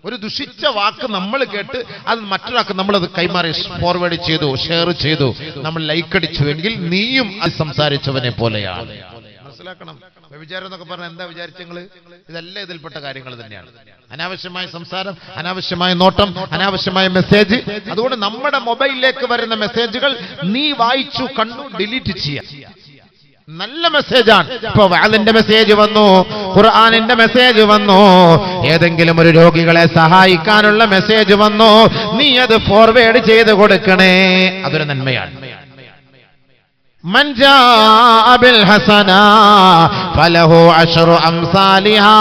ഒരു ദുഷിച്ച വാക്ക് നമ്മൾ കേട്ട് അത് മറ്റൊരാൾക്ക് നമ്മളത് കൈമാറി ഫോർവേഡ് ചെയ്തു, ഷെയർ ചെയ്തു, നമ്മൾ ലൈക്ക് അടിച്ചു എങ്കിൽ നീയും അത് സംസാരിച്ചവനെ പോലെയാണ്. മനസ്സിലാക്കണം. വ്യഭിചാരം എന്നൊക്കെ പറഞ്ഞാൽ എന്താ വിചാരിച്ചങ്ങള്? ഇതെല്ലാം ഇതിൽപ്പെട്ട കാര്യങ്ങൾ തന്നെയാണ്. അനാവശ്യമായ സംസാരം, അനാവശ്യമായ നോട്ടം, അനാവശ്യമായ മെസ്സേജ്. അതുകൊണ്ട് നമ്മുടെ മൊബൈലിലേക്ക് വരുന്ന മെസ്സേജുകൾ നീ വായിച്ചു, കണ്ടു, ഡിലീറ്റ് ചെയ്യാം. നല്ല മെസ്സേജാണ്. ഇപ്പൊ വാലിന്റെ മെസ്സേജ് വന്നു, ഖുർആനിന്റെ മെസ്സേജ് വന്നു, ഏതെങ്കിലും ഒരു രോഗികളെ സഹായിക്കാനുള്ള മെസ്സേജ് വന്നു, നീ അത് ഫോർവേഡ് ചെയ്ത് കൊടുക്കണേ. അതൊരു നന്മയാണ്. മൻ ജാഅ ബിൽ ഹസന ഫലഹു അശ്റു അംസാലിഹാ.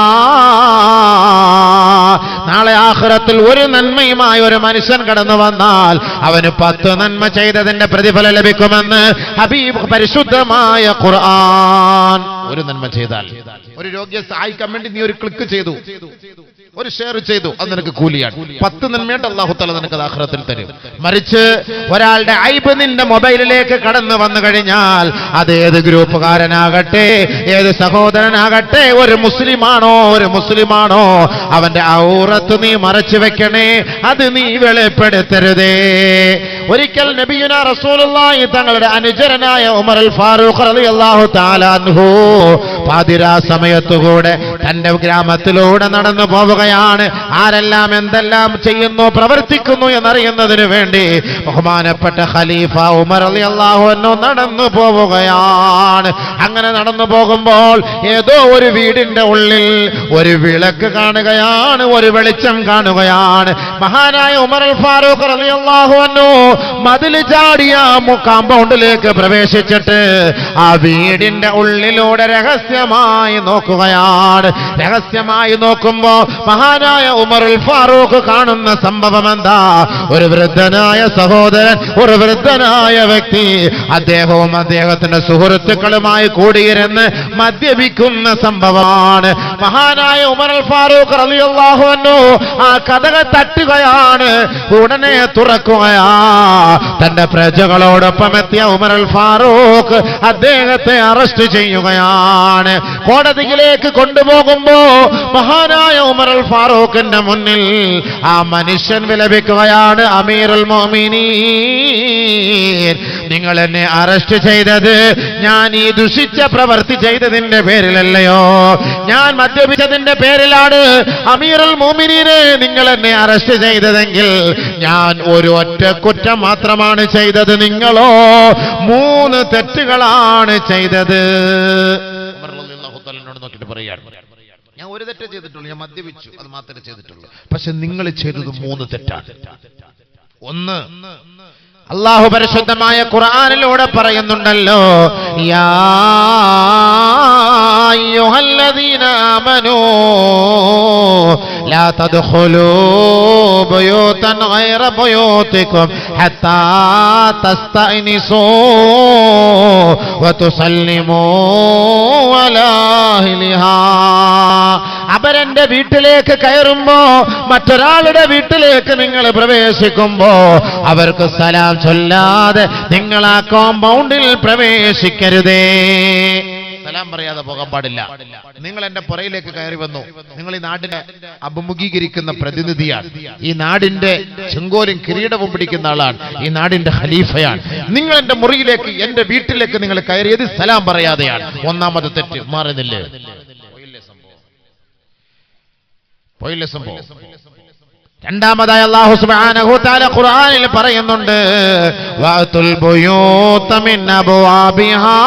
നാളെ ആഖിറത്തിൽ ഒരു നന്മയുമായി ഒരു മനുഷ്യൻ കടന്നു വന്നാൽ അവന് 10 നന്മ ചെയ്തതിന്റെ പ്രതിഫലം ലഭിക്കുമെന്ന് ഹബീബ് പരിശുദ്ധമായ ഖുർആൻ. ഒരു നന്മ ചെയ്താൽ, ഒരു രോഗിയെ സഹായിക്കാൻ വേണ്ടി നീ ഒരു ക്ലിക്ക് ചെയ്തു, ഒരു ഷെയർ ചെയ്തു, അത് നിനക്ക് കൂലിയാണ്. 10 നന്മയായിട്ട് അല്ലാഹു തആല നിനക്ക് ആഖിറത്തിൽ തരും. മറിച്ച് ഒരാളുടെ ഐബ് നിന്റെ മൊബൈലിലേക്ക് കടന്നു വന്നു കഴിഞ്ഞാൽ, അത് ഏത് ഗ്രൂപ്പുകാരനാകട്ടെ, ഏത് സഹോദരനാകട്ടെ, ഒരു മുസ്ലിമാണോ, അവന്റെ ഔറത്ത് നീ മറച്ചു വെക്കണേ, അത് നീ വെളിപ്പെടുത്തരുതേ. ഒരിക്കൽ നബിയുനാ റസൂലുള്ളാഹി തങ്ങളുടെ അനുചരനായ ഉമർ അൽ ഫാറൂഖ് റളിയല്ലാഹു തആല അൻഹു പാതിരാ സമയത്തുകൂടെ തന്റെ ഗ്രാമത്തിലൂടെ നടന്നു പോവുകയാണ്. ആരെല്ലാം എന്തെല്ലാം ചെയ്യുന്നു, പ്രവർത്തിക്കുന്നു എന്നറിയുന്നതിന് വേണ്ടി ബഹുമാനപ്പെട്ട ഖലീഫ ഉമർ റളിയല്ലാഹു അൻഹു നടന്നു പോവുകയാണ്. അങ്ങനെ നടന്നു പോകുമ്പോൾ ഏതോ ഒരു വീടിന്റെ ഉള്ളിൽ ഒരു വിളക്ക് കാണുകയാണ്, ഒരു വെളിച്ചം കാണുകയാണ്. മഹാനായ ഉമർ അൽ ഫാറൂഖ് റളിയല്ലാഹു അൻഹു മതിൽ ചാടിയ കോമ്പൗണ്ടിലേക്ക് പ്രവേശിച്ചിട്ട് ആ വീടിന്റെ ഉള്ളിലൂടെ രഹസ്യമായി നോക്കുകയാണ്. രഹസ്യമായി നോക്കുമ്പോ മഹാനായ ഉമർ അൽ ഫാറൂഖ് കാണുന്ന സംഭവം എന്താ? ഒരു വൃദ്ധനായ സഹോദരൻ, ഒരു വൃദ്ധനായ വ്യക്തി, അദ്ദേഹവും അദ്ദേഹത്തിന്റെ സുഹൃത്തുക്കളുമായി കൂടിയിരുന്ന് മദ്യപിക്കുന്ന സംഭവമാണ്. മഹാനായ ഉമർ അൽ ഫാറൂഖ് റളിയല്ലാഹു അൻഹു ആ കതക തട്ടുകയാണ്, ഉടനെ തുറക്കുകയാ. തന്റെ പ്രജകളോടൊപ്പം എത്തിയ ഉമർ അൽ ഫാറൂഖ് അദ്ദേഹത്തെ അറസ്റ്റ് ചെയ്യുകയാണ്. കോടതിയിലേക്ക് കൊണ്ടുപോകുമ്പോ മഹാനായ ഉമർ അൽ ഫാറൂഖിന്റെ മുന്നിൽ ആ മനുഷ്യൻ വിലപിക്കുകയാണ്, അമീറുൽ മുഅ്മിനീൻ, നിങ്ങൾ എന്നെ അറസ്റ്റ് ചെയ്തത് ഞാൻ ഈ ദുഷിച്ച പ്രവൃത്തി ചെയ്തതിന്റെ പേരിലല്ലയോ, ഞാൻ മദ്യപിച്ചതിന്റെ പേരിലാണ്. അമീറുൽ മുഅ്മിനീനെ, നിങ്ങൾ എന്നെ അറസ്റ്റ് ചെയ്തതെങ്കിൽ ഞാൻ ഒരു ഒറ്റ കുറ്റം മാത്രമാണ് ചെയ്തത്, നിങ്ങളോ 3 തെറ്റുകളാണ് ചെയ്തത്. നോക്കിട്ട് പറയാണ്, ഞാൻ ഒരു തെറ്റ് ചെയ്തിട്ടുള്ളൂ, ഞാൻ മദ്യപിച്ചു, അത് മാത്രമേ ചെയ്തിട്ടുള്ളൂ. പക്ഷെ നിങ്ങൾ ചെയ്തത് 3 തെറ്റാണ്. ഒന്ന്, അല്ലാഹു പരിശുദ്ധമായ ഖുർആനിലൂടെ പറയുന്നുണ്ടല്ലോ, യാ അയ്യുഹല്ലദീന ആമനൂ ലാ തദ്ഖുലൂ ബുയൂതൻ ഗൈറ ബുയൂതികും ഹത്താ തസ്തഅനിസൂ വതുസല്ലിമൂ അലാ അഹ്ലിഹാ. അവരെന്റെ വീട്ടിലേക്ക് കയറുമ്പോ, മറ്റൊരാളുടെ വീട്ടിലേക്ക് നിങ്ങൾ പ്രവേശിക്കുമ്പോ അവർക്ക് സലാം ചൊല്ലാതെ നിങ്ങൾ ആ കോമ്പൗണ്ടിൽ പ്രവേശിക്കരുതേ. സലാം പറയാതെ പോകാൻ പാടില്ല. നിങ്ങൾ എന്റെ പുറയിലേക്ക് കയറി വന്നു, നിങ്ങൾ ഈ നാടിനെ അഭിമുഖീകരിക്കുന്ന പ്രതിനിധിയാണ്, ഈ നാടിന്റെ ചെങ്കോലും കിരീടവും പിടിക്കുന്ന ആളാണ്, ഈ നാടിന്റെ ഖലീഫയാണ്. നിങ്ങൾ എന്റെ മുറിയിലേക്ക്, എന്റെ വീട്ടിലേക്ക് നിങ്ങൾ കയറിയത് സലാം പറയാതെയാണ്. ഒന്നാമത് തെറ്റ്. മാറുന്നില്ലേ? പോയില്ലേ സംഭവം? രണ്ടാമതായി അല്ലാഹു സുബ്ഹാനഹു തആല ഖുർആനിൽ പറയുന്നുണ്ട്, വഅതുൽ ബുയൂത മിൻ അബ്വാബിഹാ.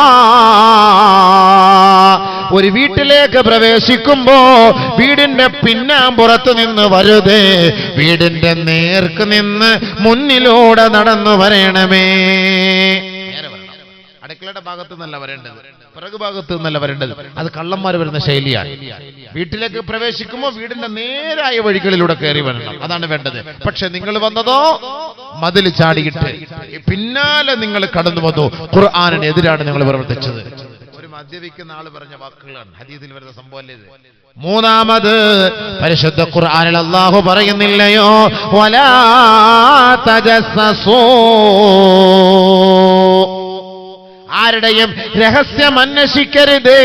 ഒരു വീട്ടിലേക്ക് പ്രവേശിക്കുമ്പോ വീടിന്റെ പിന്നാമ്പുറത്ത് നിന്ന് വരുതേ, വീടിന്റെ നേർക്ക് നിന്ന് മുന്നിലൂടെ നടന്നു വരണമേ. അടുക്കളയുടെ ഭാഗത്ത് നിന്നല്ല വരേണ്ടത്, പിറകു ഭാഗത്ത് നിന്നല്ല വരേണ്ടത്. അത് കള്ളന്മാർ വരുന്ന ശൈലിയാണ്. വീട്ടിലേക്ക് പ്രവേശിക്കുമ്പോൾ വീടിന്റെ നേരായ വഴികളിലൂടെ കയറി വരണം, അതാണ് വേണ്ടത്. പക്ഷെ നിങ്ങൾ വന്നതോ മതിൽ ചാടിയിട്ട് പിന്നാലെ നിങ്ങൾ കടന്നു വന്നു. ഖുർആനിനെതിരാണ് നിങ്ങൾ പ്രവർത്തിച്ചത്. ഒരു മദ്യപിക്കുന്ന ആള് പറഞ്ഞ വാക്കുകളാണ്, ഹദീസിൽ വരുന്ന സംഭവമല്ലേ ഇത്. മൂന്നാമത് പരിശുദ്ധ ഖുർആനിൽ അല്ലാഹു പറയുന്നില്ലയോ, വലാ തജസ്സസൂ, ആരുടെയും രഹസ്യം അന്വേഷിക്കരുത്,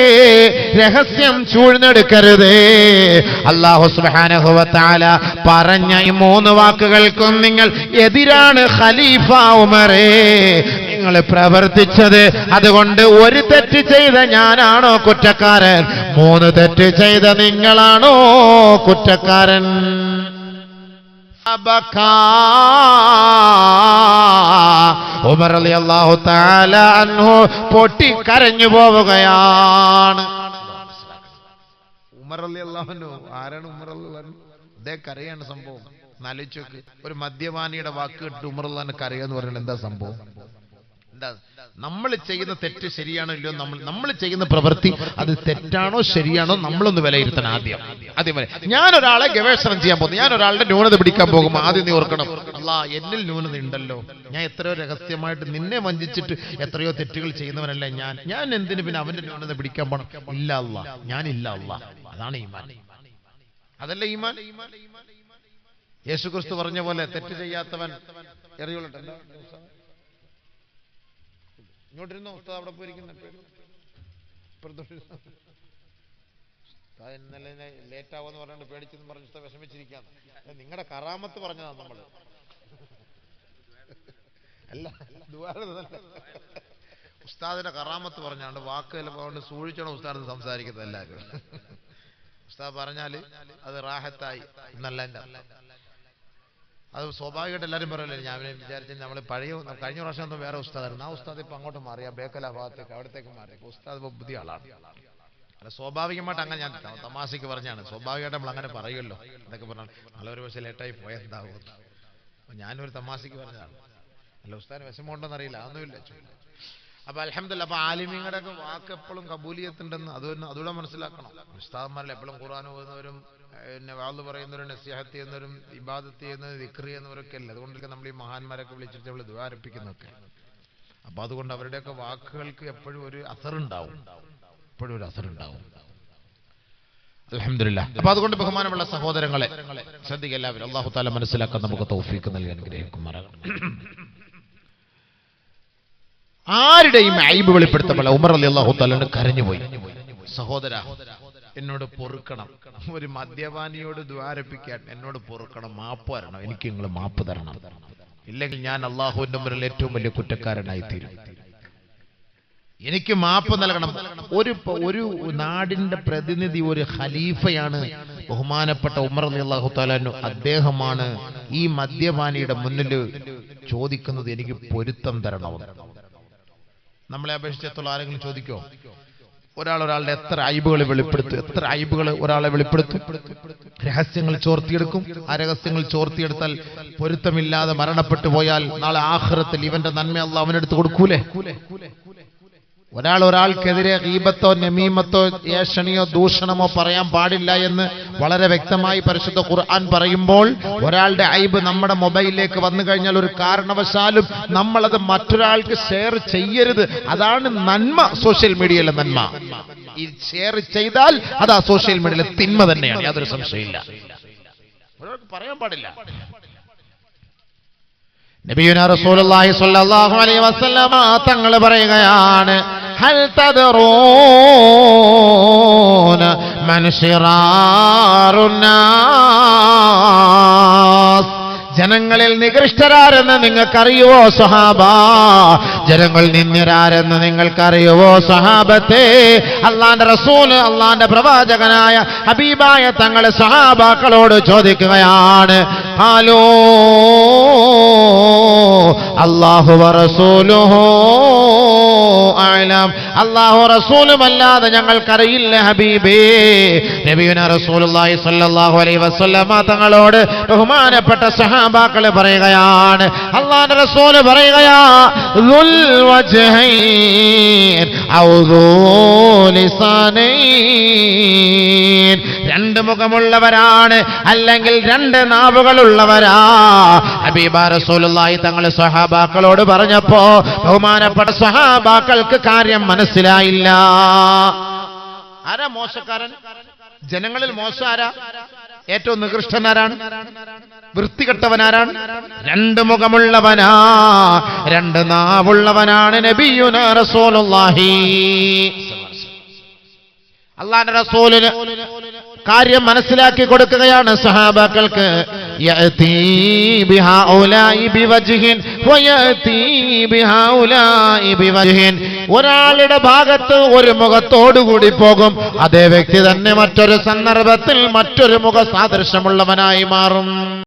രഹസ്യം ചൂഴ്ന്നെടുക്കരുത്. അല്ലാഹു സുബ്ഹാനഹു വ തആല പറഞ്ഞ ഈ 3 വാക്കുകൾക്കും നിങ്ങൾ എതിരാണ് ഖലീഫ ഉമറേ. നിങ്ങൾ പ്രവർത്തിച്ചത് അതുകൊണ്ട് ഒരു തെറ്റ് ചെയ്ത ഞാനാണോ കുറ്റക്കാരൻ? 3 തെറ്റ് ചെയ്ത നിങ്ങളാണോ കുറ്റക്കാരൻ? ഉമർ റളിയല്ലാഹു തആല അൻഹു പൊട്ടിക്കരഞ്ഞു പോവുകയാണ്. ഉമർ റളിയല്ലാഹു അൻഹു ആരാണ്? ഉമർ റളിയല്ലാഹു അൻഹു അദ്ദേഹം കരയാണ് സംഭവം. നാലിച്ചോക്ക് ഒരു മദ്യപാനിയുടെ വാക്ക് കേട്ട് ഉമർ റളിയല്ലാഹു അൻഹു കരയാന്ന് പറഞ്ഞാൽ എന്താ സംഭവം? എന്താ നമ്മൾ ചെയ്യുന്ന തെറ്റ് ശരിയാണോ ഇല്ലയോ, നമ്മൾ ചെയ്യുന്ന പ്രവൃത്തി അത് തെറ്റാണോ ശരിയാണോ നമ്മളൊന്ന് വിലയിരുത്തണം. ആദ്യം ഞാൻ ഒരാളെ ഗവേഷണം ചെയ്യാൻ പോകുന്നു, ഞാൻ ഒരാളുടെ ന്യൂനത പിടിക്കാൻ പോകുമ്പോൾ ആദ്യം നീ ഓർക്കണം, അല്ലാ എന്നിൽ ന്യൂനത ഉണ്ടല്ലോ, ഞാൻ എത്രയോ രഹസ്യമായിട്ട് നിന്നെ വഞ്ചിച്ചിട്ട് എത്രയോ തെറ്റുകൾ ചെയ്യുന്നവനല്ല ഞാൻ എന്തിന് പിന്നെ അവന്റെ ന്യൂനത പിടിക്കാൻ പോണം? ഇല്ല അല്ലാ, ഞാനില്ല അല്ലാ. അതാണ് ഈമാൻ. അതല്ല ഈമാൻ. യേശുക്രിസ്തു പറഞ്ഞ പോലെ തെറ്റ് ചെയ്യാത്തവൻ എറിയോളട്ടെ. ഇങ്ങോട്ടിരുന്നോ ഉസ്താദ്? അവിടെ പോയിരിക്കുന്ന ഇന്നലെ ലേറ്റ് ആവുമെന്ന് പറഞ്ഞിട്ട് പേടിച്ചെന്ന് പറഞ്ഞ ഉസ്താദ് വിഷമിച്ചിരിക്കാന്ന്. നിങ്ങളുടെ കറാമത്ത് പറഞ്ഞതാണ് നമ്മൾ. അല്ല, ഉസ്താദിന്റെ കറാമത്ത് പറഞ്ഞാണ്ട് വാക്കുകൾ കൊണ്ട് സൂക്ഷിച്ചോണം ഉസ്താദ് സംസാരിക്കുന്നത്. എല്ലാവരും ഉസ്താദ് പറഞ്ഞാല് അത് റാഹത്തായി എന്നല്ല. അത് സ്വാഭാവികമായിട്ട് എല്ലാവരും പറയല്ലേ. ഞാൻ വിചാരിച്ചു നമ്മൾ കഴിഞ്ഞ പ്രാവശ്യം ഒന്നും വേറെ ഉസ്താദായിരുന്നു, ആ ഉസ്താദ് ഇപ്പൊ അങ്ങോട്ട് മാറിയാ ബേക്കല ഭാഗത്തേക്ക് അവിടത്തേക്ക് മാറി. ഉസ്താദ് ഇപ്പൊ പുതിയ ആളാണ്. അല്ല, സ്വാഭാവികമായിട്ട് അങ്ങനെ ഞാൻ തമാശക്ക് പറഞ്ഞാണ്. സ്വാഭാവികമായിട്ട് നമ്മൾ അങ്ങനെ പറയുമല്ലോ. എന്നൊക്കെ പറഞ്ഞാൽ നല്ലൊരു പക്ഷേ ലേറ്റായി പോയെന്താവും. ഞാനൊരു തമാശക്ക് പറഞ്ഞതാണ്. അല്ല, ഉസ്താദിന് വിഷമമുണ്ടോന്ന് അറിയില്ല, അതൊന്നുമില്ല. അപ്പൊ അൽഹംദുലില്ലാഹ്. അപ്പൊ ആലിമീങ്ങളുടെ ഒക്കെ വാക്ക് എപ്പോഴും കബൂലിയത്തുണ്ടെന്ന് അതുകൂടെ മനസ്സിലാക്കണം. ഉസ്താദന്മാരിൽ എപ്പോഴും ഖുർആൻ ഓതുന്നവരും പിന്നെ വാള് പറയുന്നവരും നസിഹത്ത് ചെയ്യുന്നവരും ഇബാദത്ത് ചെയ്യുന്നവരും ദിക്ർ ചെയ്യുന്നവരൊക്കെ അല്ലേ. അതുകൊണ്ടൊക്കെ നമ്മൾ ഈ മഹാന്മാരൊക്കെ വിളിച്ചിട്ട് നമ്മൾ ദുആ അർപ്പിക്കുന്നൊക്കെ. അപ്പൊ അതുകൊണ്ട് അവരുടെയൊക്കെ വാക്കുകൾക്ക് എപ്പോഴും ഒരു അസറുണ്ടാവും, എപ്പോഴും ഒരു അസറുണ്ടാവും. അൽഹംദുലില്ലാഹ്. അപ്പൊ അതുകൊണ്ട് ബഹുമാനമുള്ള സഹോദരങ്ങളെ ശ്രദ്ധിക്കുക എല്ലാവരും. അല്ലാഹു തആല മനസ്സിലാക്കാൻ നമുക്ക് തൗഫീഖ് നൽകി അനുഗ്രഹിക്കുമാറാകട്ടെ. ആരുടെയും ഐബ് വെളിപ്പെടുത്തപ്പോൾ ഉമർ റളിയല്ലാഹു തആല കരഞ്ഞുപോയി. സഹോദരാ, എന്നോട് പൊറുക്കണം. ഒരു മദ്യപാനിയോട് ദ്വാരപ്പിക്കാൻ എന്നോട് പൊറുക്കണം, മാപ്പ് തരണം, എനിക്ക് നിങ്ങൾ മാപ്പ് തരണം. ഇല്ലെങ്കിൽ ഞാൻ അള്ളാഹുവിന്റെ മുന്നിൽ ഏറ്റവും വലിയ കുറ്റക്കാരനായി തീരും. എനിക്ക് മാപ്പ് നൽകണം. ഒരു നാടിന്റെ പ്രതിനിധി, ഒരു ഖലീഫയാണ് ബഹുമാനപ്പെട്ട ഉമർ റളിയല്ലാഹു തആല അൻഹു. അദ്ദേഹമാണ് ഈ മദ്യപാനിയുടെ മുന്നിൽ ചോദിക്കുന്നത് എനിക്ക് പൊരുത്തം തരണമെന്ന്. നമ്മളെ അപേക്ഷിച്ചിടത്തോളം ആരെങ്കിലും ചോദിക്കോ? ഒരാളുടെ എത്ര ഐബുകൾ വെളിപ്പെടുത്തും, എത്ര ഐബുകൾ ഒരാളെ വെളിപ്പെടുത്തും, രഹസ്യങ്ങൾ ചോർത്തിയെടുക്കും. ആ രഹസ്യങ്ങൾ ചോർത്തിയെടുത്താൽ പൊരുത്തമില്ലാതെ മരണപ്പെട്ടു പോയാൽ നാളെ ആഖിറത്തിൽ ഇവന്റെ നന്മ അല്ലാഹു അവനെടുത്ത് കൊടുക്കൂലേ? ഒരാൾക്കെതിരെ ഗീബത്തോ നമീമത്തോ ഏഷണിയോ ദൂഷണമോ പറയാൻ പാടില്ല എന്ന് വളരെ വ്യക്തമായി പരിശുദ്ധ ഖുർആൻ പറയുമ്പോൾ, ഒരാളുടെ ഐബ് നമ്മുടെ മൊബൈലിലേക്ക് വന്നു കഴിഞ്ഞാൽ ഒരു കാരണവശാലും നമ്മളത് മറ്റൊരാൾക്ക് ഷെയർ ചെയ്യരുത്. അതാണ് നന്മ, സോഷ്യൽ മീഡിയയിലെ നന്മ. ഈ ഷെയർ ചെയ്താൽ അത് ആ സോഷ്യൽ മീഡിയയിലെ തിന്മ തന്നെയാണ്, യാതൊരു സംശയമില്ല. ഒരാൾക്ക് പറയാൻ പാടില്ല. നബിയുനാ റസൂലുള്ളാഹി സ്വല്ലല്ലാഹു അലൈഹി വസല്ലമ തങ്ങൾ പറയുകയാണ്, ഹൽ തദ്റൂന മൻ ശിറാറുൻ നാസ്. ജനങ്ങളിൽ നികൃഷ്ടരാരെന്ന് നിങ്ങൾക്കറിയുവോ സ്വഹാബ? ജനങ്ങൾ നിന്ദ്യരാരെന്ന് നിങ്ങൾക്കറിയുവോ സ്വഹാബത്തെ? അള്ളാന്റെ റസൂല്, അള്ളാന്റെ പ്രവാചകനായ ഹബീബായ തങ്ങളെ സ്വഹാബാക്കളോട് ചോദിക്കുകയാണ്. ഖാലൂ അല്ലാഹു വറസൂലുഹു അഅലം. അല്ലാഹു റസൂലുമല്ലാതെ ഞങ്ങൾക്കറിയില്ല ഹബീബേ. നബിയുനാ റസൂലുള്ളാഹി സ്വല്ലല്ലാഹു അലൈഹി വസല്ലമ തങ്ങളോട് ബഹുമാനപ്പെട്ട സഹാബാക്കളെ പറയുകയാണ്, അല്ലാഹുവിന്റെ റസൂൽ പറയുകയാ, ദുൽ വജ്ഹൈൻ ഔ ദു ലിസാനൈൻ. രണ്ട് മുഖമുള്ളവരാണ് അല്ലെങ്കിൽ രണ്ട് നാവുകളുള്ളവരാ. ഹബീബ റസൂലുള്ളാഹി തങ്ങൾ സഹാബാക്കളോട് പറഞ്ഞപ്പോ ബഹുമാനപ്പെട്ട സഹാബാക്കൾക്ക് കാര്യം മനസ്സിലായില്ല. ആരാ മോശക്കാരൻ? ജനങ്ങളിൽ മോശം ആരാ? ഏറ്റവും നികൃഷ്ടനാരാണ്? വൃത്തികെട്ടവനാരാണ്? രണ്ട് മുഖമുള്ളവനാ, രണ്ട് നാവുള്ളവനാണ് നബിയുനാ റസൂലുള്ളാഹി. അല്ലാഹുവിന്റെ റസൂലിന് കാര്യം മനസ്സിലാക്കി കൊടുക്കുകയാണ് സഹാബാക്കൾക്ക്. യഅതി ബിഹൗലാഇ ബിവജ്ഹിൻ വയഅതി ബിഹൗലാഇ ബിവജ്ഹിൻ. ഒരാളുടെ ഭാഗത്ത് ഒരു മുഖത്തോടുകൂടി പോകും, അതേ വ്യക്തി തന്നെ മറ്റൊരു സന്ദർഭത്തിൽ മറ്റൊരു മുഖ സാദൃശ്യമുള്ളവനായി മാറും.